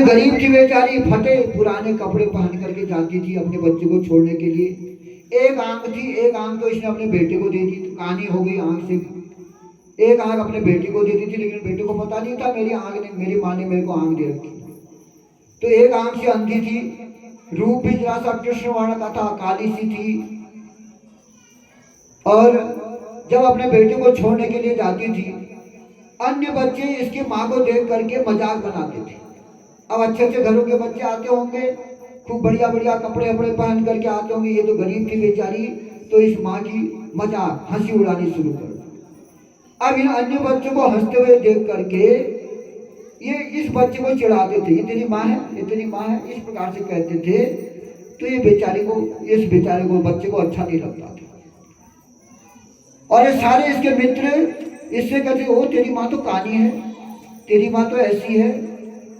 गरीब की बेचारी फटे पुराने कपड़े पहन करके जाती थी अपने बच्चे को छोड़ने के लिए। एक आंख थी, एक आंख तो इसने अपने बेटे को दे दी, तो कहानी हो गई आंख से। एक आंख अपने बेटे को दे दी थी, लेकिन बेटे को पता नहीं था मेरी आंख ने, मेरी माँ ने मेरे को आंख दे रखी। तो एक आंख से अंधी थी, रूप भी जरा सा कृष्ण वर्ण का था, काली सी थी। और जब अपने बेटे को छोड़ने के लिए जाती थी, अन्य बच्चे इसकी माँ को देख करके मजाक बनाते थे। अब अच्छे अच्छे घरों के बच्चे आते होंगे, खूब बढ़िया बढ़िया कपड़े वपड़े पहन करके आते होंगे, ये तो गरीब की बेचारी, तो इस माँ की मजाक हंसी उड़ानी शुरू कर। अब इन अन्य बच्चों को हंसते हुए देख करके ये इस बच्चे को चिढ़ाते थे, ये तेरी माँ है, ये तेरी माँ है, इस प्रकार से कहते थे। तो ये बेचारे को, इस बेचारे को, बच्चे को अच्छा नहीं लगता था। और ये सारे इसके मित्र इससे कहते, ओ तेरी माँ तो कानी है, तेरी माँ तो ऐसी है,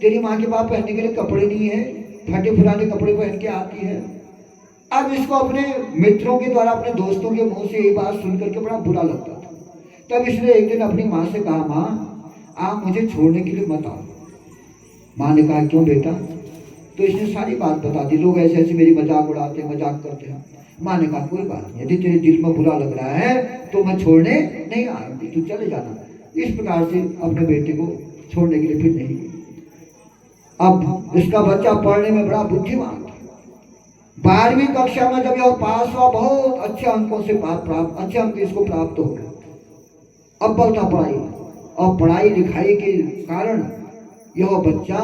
तेरी माँ के पास पहनने के लिए कपड़े नहीं है, फटे पुराने कपड़े पहन के आती है। अब इसको अपने मित्रों के द्वारा, अपने दोस्तों के मुंह से ये बात सुन करके बड़ा बुरा लगता था। तब इसने एक दिन अपनी माँ से कहा, माँ आप मुझे छोड़ने के लिए मत आओ। माँ ने कहा, क्यों बेटा? तो इसने सारी बात बता दी, लोग ऐसे ऐसे मेरी मजाक उड़ाते हैं, मजाक करते हैं। माँ ने कहा, कोई बात नहीं, यदि तेरे दिल में बुरा लग रहा है तो मैं छोड़ने नहीं आऊंगी, तू चले जाना। इस प्रकार से अपने बेटे को छोड़ने के लिए फिर नहीं गई। अब इसका बच्चा पढ़ने में बड़ा बुद्धिमान था। 12वीं कक्षा में जब यह पास हुआ, बहुत अच्छे अंकों से अच्छे अंक इसको प्राप्त हो गए, अव्वल था पढ़ाई। और पढ़ाई लिखाई के कारण यह बच्चा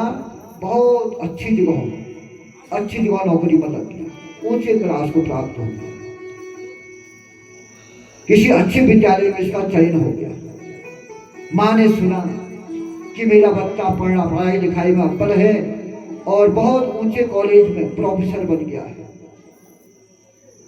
बहुत अच्छी जगह नौकरी पर लग गया, ऊंचे क्लास को प्राप्त हो गया, किसी अच्छे विद्यालय में इसका चयन हो गया। माँ ने सुना कि मेरा बच्चा पढ़ाई लिखाई में अव्वल है और बहुत ऊंचे कॉलेज में प्रोफेसर बन गया है,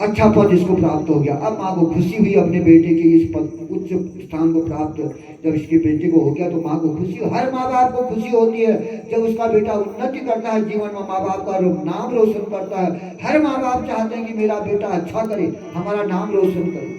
अच्छा पद इसको प्राप्त हो गया। अब माँ को खुशी हुई अपने बेटे के इस पद, उच्च स्थान को प्राप्त जब इसके बेटे को हो गया, तो माँ को खुशी, हर माँ बाप को खुशी होती है जब उसका बेटा उन्नति करता है जीवन में, माँ बाप का नाम रोशन करता है। हर माँ बाप चाहते हैं कि मेरा बेटा अच्छा करे, हमारा नाम रोशन करे।